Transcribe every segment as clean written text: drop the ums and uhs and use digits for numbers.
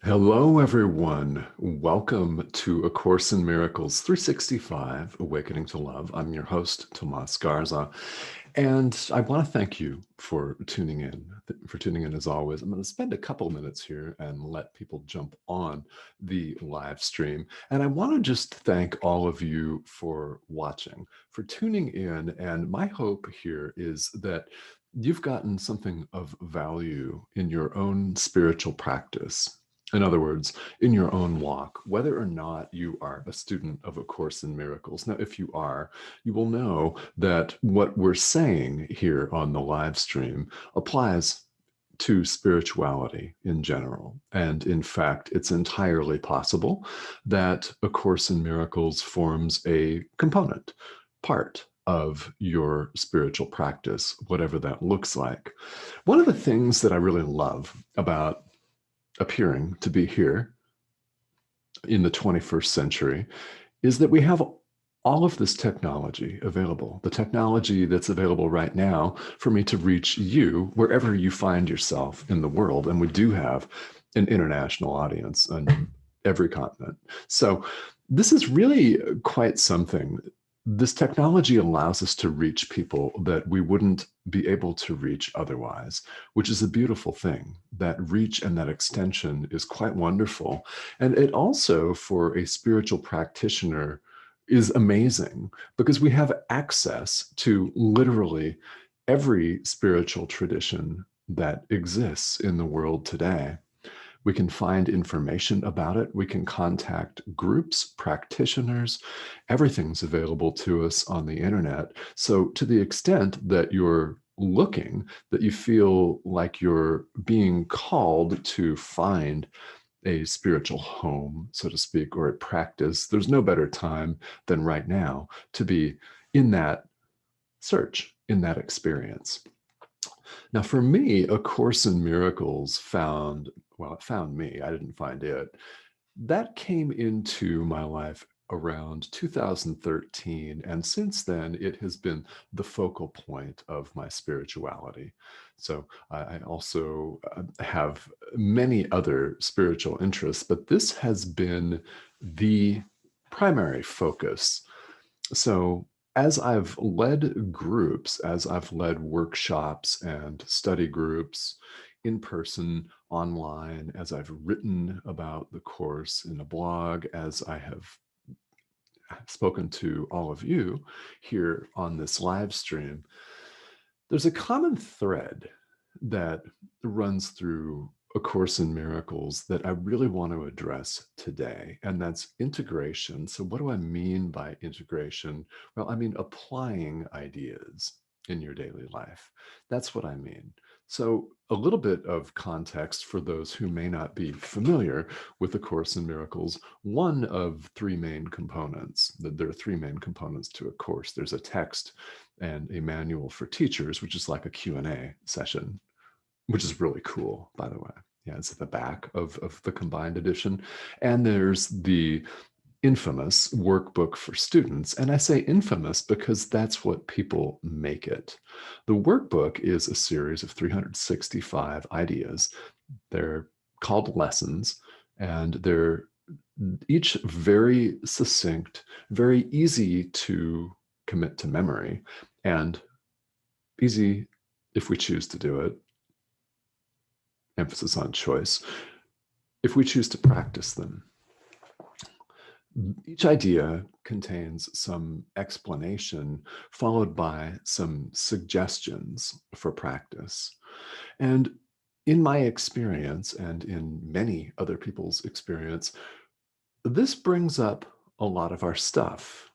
Hello, everyone. Welcome to A Course in Miracles 365, Awakening to Love. I'm your host, Tomas Garza, and I want to thank you for tuning in as always. I'm going to spend a couple minutes here and let people jump on the live stream. And I want to just thank all of you for watching, for tuning in. And my hope here is that you've gotten something of value in your own spiritual practice. In other words, in your own walk, whether or not you are a student of A Course in Miracles. Now, if you are, you will know that what we're saying here on the live stream applies to spirituality in general. And in fact, it's entirely possible that A Course in Miracles forms a component, part of your spiritual practice, whatever that looks like. One of the things that I really love about appearing to be here in the 21st century is that we have all of this technology available, the technology that's available right now for me to reach you wherever you find yourself in the world. And we do have an international audience on every continent. So this is really quite something. This technology allows us to reach people that we wouldn't be able to reach otherwise, which is a beautiful thing. That reach and that extension is quite wonderful. And it also, for a spiritual practitioner, is amazing because we have access to literally every spiritual tradition that exists in the world today. We can find information about it. We can contact groups, practitioners. Everything's available to us on the internet. So to the extent that you're looking, that you feel like you're being called to find a spiritual home, so to speak, or a practice, there's no better time than right now to be in that search, in that experience. Now, for me, A Course in Miracles it found me. I didn't find it. That came into my life around 2013. And since then, it has been the focal point of my spirituality. So I also have many other spiritual interests, but this has been the primary focus. So as I've led groups, as I've led workshops and study groups in person, online, as I've written about the course in a blog, as I have spoken to all of you here on this live stream, there's a common thread that runs through A Course in Miracles that I really want to address today, and that's integration. So what do I mean by integration? Well, I mean applying ideas in your daily life. That's what I mean. So a little bit of context for those who may not be familiar with A Course in Miracles. One of three main components, there are three main components to a course. There's a text and a manual for teachers, which is like a Q&A session, which is really cool, by the way. Yeah, it's at the back of the combined edition. And there's the infamous workbook for students. And I say infamous because that's what people make it. The workbook is a series of 365 ideas. They're called lessons, and they're each very succinct, very easy to commit to memory, and easy if we choose to do it. Emphasis on choice. If we choose to practice them. Each idea contains some explanation followed by some suggestions for practice. And in my experience, and in many other people's experience, this brings up a lot of our stuff.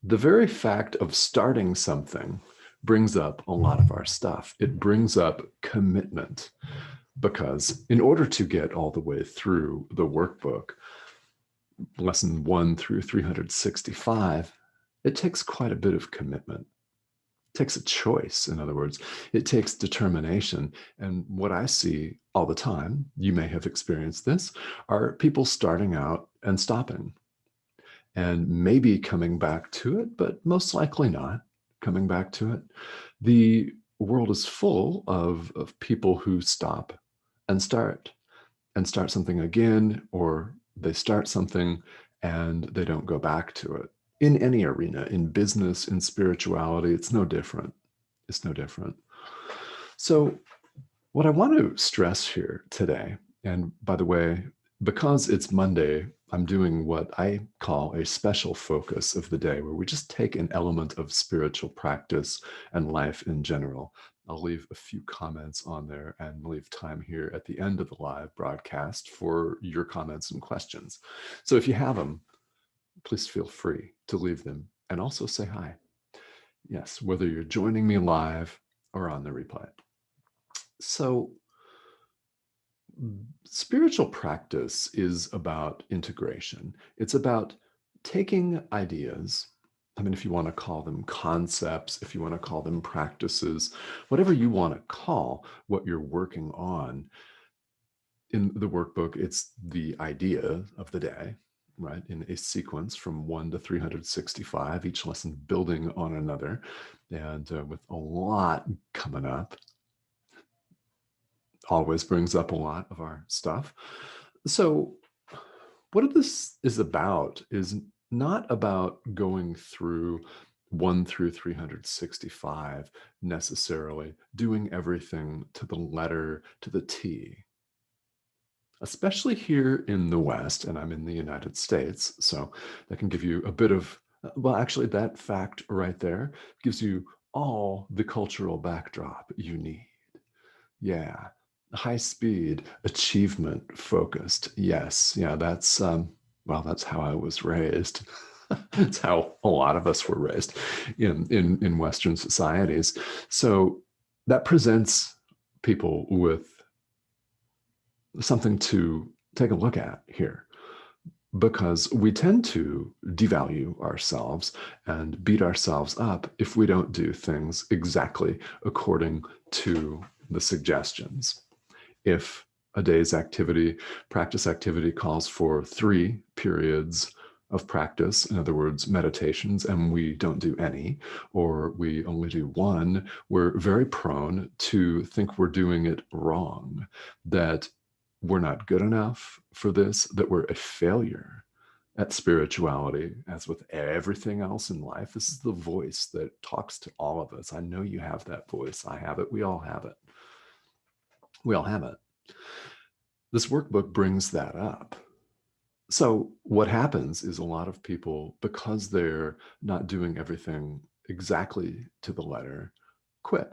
The very fact of starting something brings up a lot of our stuff. It brings up commitment, because in order to get all the way through the workbook, lesson 1 through 365, it takes quite a bit of commitment. It takes a choice, in other words. It takes determination. And what I see all the time, you may have experienced this, are people starting out and stopping, and maybe coming back to it, but most likely not coming back to it. The world is full of people who stop and start. and start something again, or they start something and they don't go back to it. In any arena, in business, in spirituality, it's no different. It's no different. So, what I want to stress here today, and by the way, because it's Monday, I'm doing what I call a special focus of the day, where we just take an element of spiritual practice and life in general. I'll leave a few comments on there and leave time here at the end of the live broadcast for your comments and questions. So if you have them, please feel free to leave them and also say hi. Yes, whether you're joining me live or on the replay. So, spiritual practice is about integration. It's about taking ideas. I mean, if you want to call them concepts, if you want to call them practices, whatever you want to call what you're working on. In the workbook, it's the idea of the day, right? In a sequence from 1 to 365, each lesson building on another, and with a lot coming up. Always brings up a lot of our stuff. So, what this is about is not about going through 1 through 365 necessarily, doing everything to the letter, to the T. Especially here in the West, and I'm in the United States, so that can give you a bit of, well, actually, that fact right there gives you all the cultural backdrop you need. Yeah, high speed, achievement focused. Yes, yeah, that's well, that's how I was raised. It's how a lot of us were raised in Western societies. So that presents people with something to take a look at here, because we tend to devalue ourselves and beat ourselves up if we don't do things exactly according to the suggestions. If a day's activity, practice activity, calls for 3 periods of practice, in other words, meditations, and we don't do any, or we only do 1, we're very prone to think we're doing it wrong, that we're not good enough for this, that we're a failure at spirituality. As with everything else in life, this is the voice that talks to all of us. I know you have that voice. I have it. We all have it. We all have it. This workbook brings that up. So what happens is a lot of people, because they're not doing everything exactly to the letter, quit.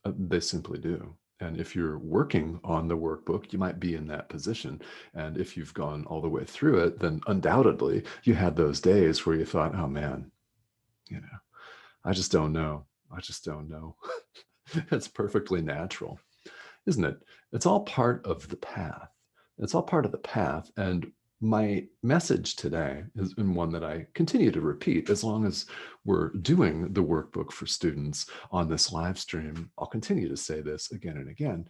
They simply do. And if you're working on the workbook, you might be in that position. And if you've gone all the way through it, then undoubtedly you had those days where you thought, oh man, I just don't know. I just don't know. It's perfectly natural, isn't it? It's all part of the path. It's all part of the path. And my message today is one that I continue to repeat as long as we're doing the workbook for students on this live stream. I'll continue to say this again and again.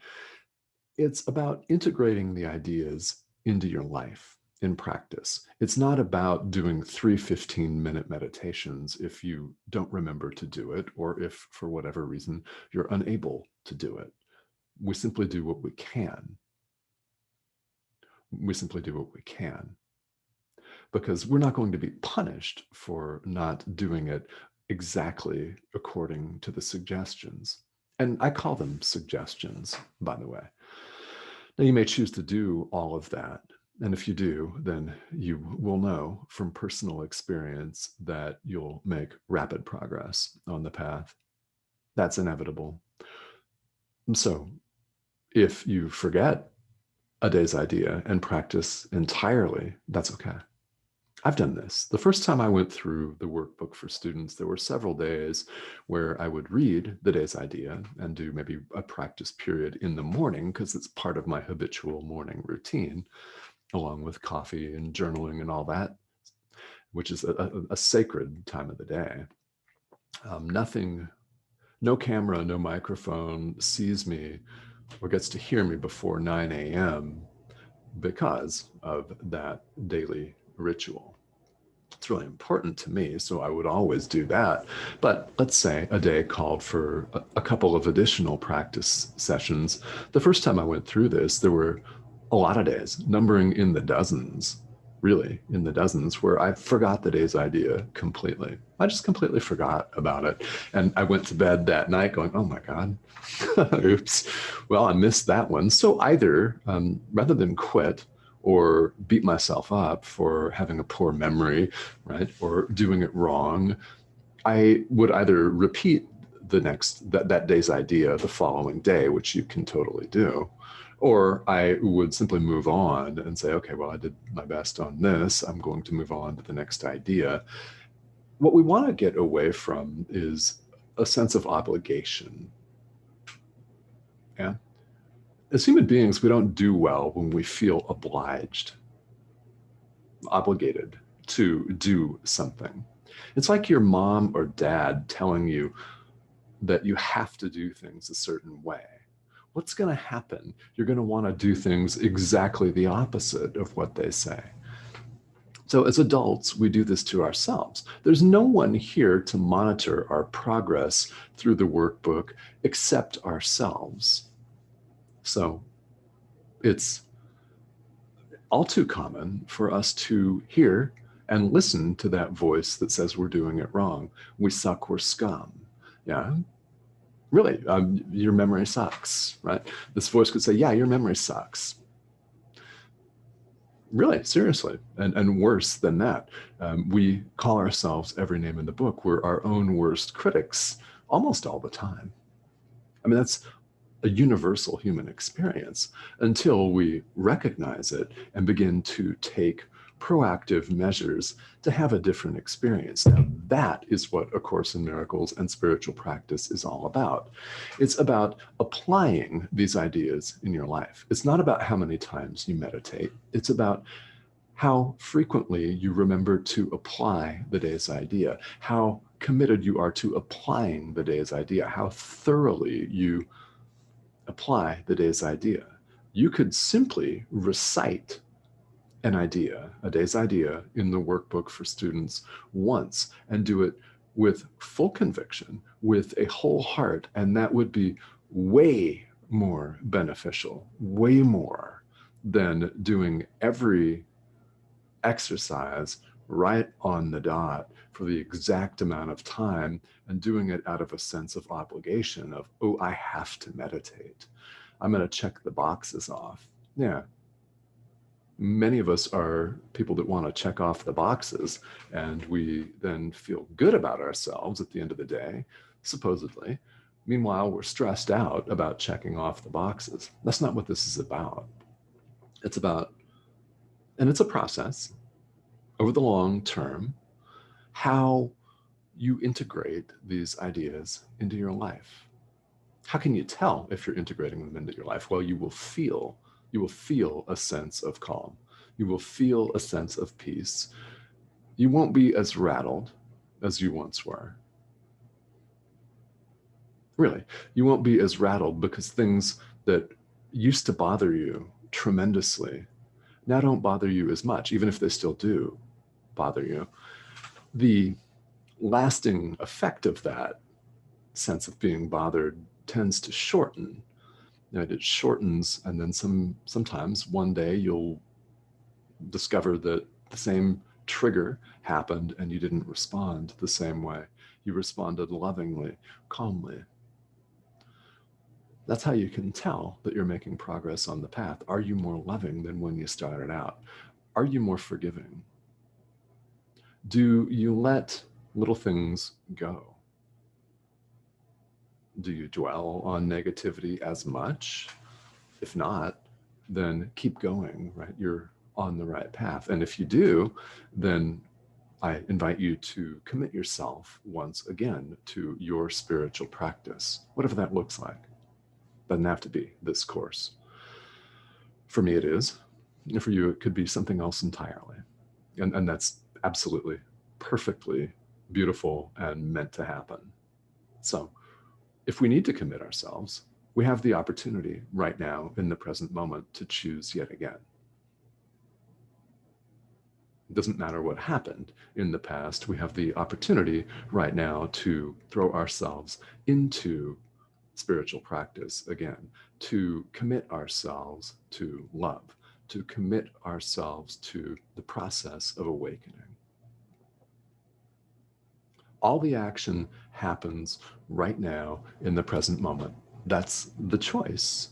It's about integrating the ideas into your life in practice. It's not about doing 3 15-minute meditations if you don't remember to do it, or if for whatever reason you're unable to do it. We simply do what we can. We simply do what we can, because we're not going to be punished for not doing it exactly according to the suggestions. And I call them suggestions, by the way. Now, you may choose to do all of that. And if you do, then you will know from personal experience that you'll make rapid progress on the path. That's inevitable. So if you forget a day's idea and practice entirely, that's okay. I've done this. The first time I went through the workbook for students, there were several days where I would read the day's idea and do maybe a practice period in the morning, because it's part of my habitual morning routine, along with coffee and journaling and all that, which is a sacred time of the day. Nothing, no camera, no microphone sees me or gets to hear me before 9 a.m. because of that daily ritual. It's really important to me, so I would always do that. But let's say a day called for a couple of additional practice sessions. The first time I went through this, there were a lot of days, numbering in the dozens, really in the dozens, where I forgot the day's idea completely. I just completely forgot about it. And I went to bed that night going, oh my God, oops, well, I missed that one. So either rather than quit or beat myself up for having a poor memory, right, or doing it wrong, I would either repeat that day's idea the following day, which you can totally do, or I would simply move on and say, okay, well, I did my best on this. I'm going to move on to the next idea. What we want to get away from is a sense of obligation. Yeah. As human beings, we don't do well when we feel obliged, obligated to do something. It's like your mom or dad telling you that you have to do things a certain way. What's going to happen? You're going to want to do things exactly the opposite of what they say. So as adults, we do this to ourselves. There's no one here to monitor our progress through the workbook except ourselves. So it's all too common for us to hear and listen to that voice that says we're doing it wrong. We suck, we're scum. Yeah. Really, your memory sucks, right? This voice could say, yeah, your memory sucks. Really, seriously. And worse than that, we call ourselves every name in the book. We're our own worst critics almost all the time. I mean, that's a universal human experience until we recognize it and begin to take proactive measures to have a different experience. Now, that is what A Course in Miracles and spiritual practice is all about. It's about applying these ideas in your life. It's not about how many times you meditate. It's about how frequently you remember to apply the day's idea, how committed you are to applying the day's idea, how thoroughly you apply the day's idea. You could simply recite an idea, a day's idea in the workbook for students once and do it with full conviction, with a whole heart, and that would be way more beneficial, way more than doing every exercise right on the dot for the exact amount of time and doing it out of a sense of obligation of, oh, I have to meditate. I'm going to check the boxes off. Yeah. Many of us are people that want to check off the boxes, and we then feel good about ourselves at the end of the day, supposedly. Meanwhile, we're stressed out about checking off the boxes. That's not what this is about. It's about, and it's a process over the long term, how you integrate these ideas into your life. How can you tell if you're integrating them into your life? Well, you will feel a sense of calm. You will feel a sense of peace. You won't be as rattled as you once were. Really, you won't be as rattled because things that used to bother you tremendously now don't bother you as much, even if they still do bother you. The lasting effect of that sense of being bothered tends to shorten. It shortens, and then sometimes one day you'll discover that the same trigger happened and you didn't respond the same way. You responded lovingly, calmly. That's how you can tell that you're making progress on the path. Are you more loving than when you started out? Are you more forgiving? Do you let little things go? Do you dwell on negativity as much? If not, then keep going, right? You're on the right path. And if you do, then I invite you to commit yourself once again to your spiritual practice, whatever that looks like. Doesn't have to be this course. For me, it is. For you, it could be something else entirely. And that's absolutely perfectly beautiful and meant to happen. So if we need to commit ourselves, we have the opportunity right now in the present moment to choose yet again. It doesn't matter what happened in the past. We have the opportunity right now to throw ourselves into spiritual practice again, to commit ourselves to love, to commit ourselves to the process of awakening. All the action happens right now in the present moment. That's the choice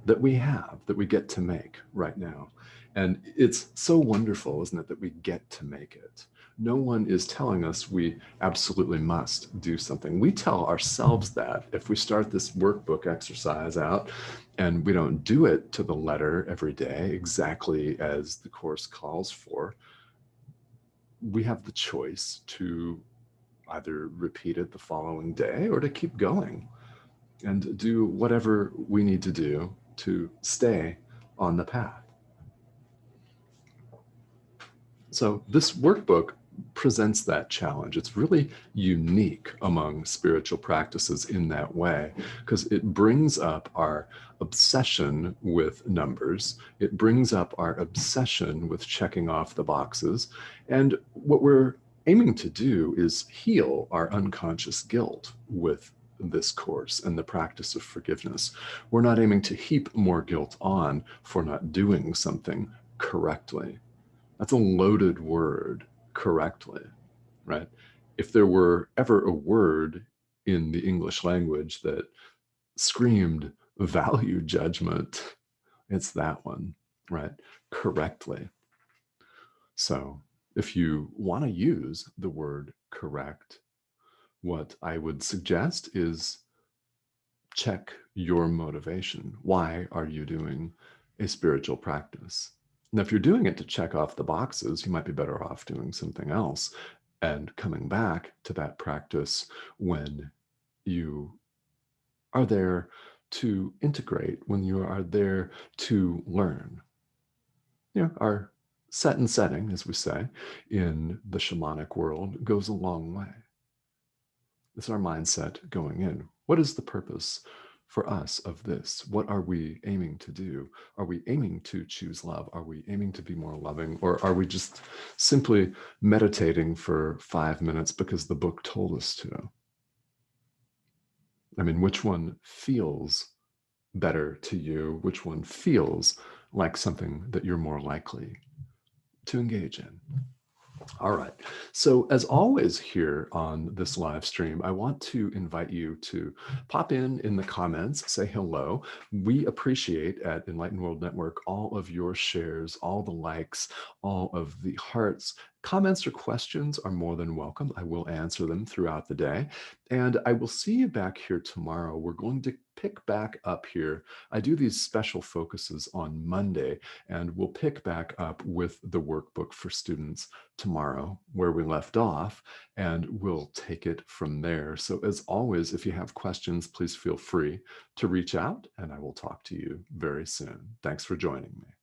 that we have, that we get to make right now. And it's so wonderful, isn't it, that we get to make it. No one is telling us we absolutely must do something. We tell ourselves that if we start this workbook exercise out and we don't do it to the letter every day, exactly as the course calls for, we have the choice to either repeat it the following day or to keep going and do whatever we need to do to stay on the path. So this workbook presents that challenge. It's really unique among spiritual practices in that way, because it brings up our obsession with numbers. It brings up our obsession with checking off the boxes. And what we're aiming to do is heal our unconscious guilt with this course and the practice of forgiveness. We're not aiming to heap more guilt on for not doing something correctly. That's a loaded word, correctly, right? If there were ever a word in the English language that screamed value judgment, it's that one, right? Correctly. So if you want to use the word correct, what I would suggest is check your motivation. Why are you doing a spiritual practice? Now, if you're doing it to check off the boxes, you might be better off doing something else and coming back to that practice when you are there to integrate, when you are there to learn. You know, our set and setting, as we say, in the shamanic world goes a long way. It's our mindset going in. What is the purpose for us of this? What are we aiming to do? Are we aiming to choose love? Are we aiming to be more loving? Or are we just simply meditating for 5 minutes because the book told us to? I mean, which one feels better to you? Which one feels like something that you're more likely to engage in? All right. So as always here on this live stream, I want to invite you to pop in the comments, say hello. We appreciate at Enlightened World Network all of your shares, all the likes, all of the hearts. Comments or questions are more than welcome. I will answer them throughout the day. And I will see you back here tomorrow. We're going to pick back up here. I do these special focuses on Monday, and we'll pick back up with the workbook for students tomorrow where we left off, and we'll take it from there. So as always, if you have questions, please feel free to reach out, and I will talk to you very soon. Thanks for joining me.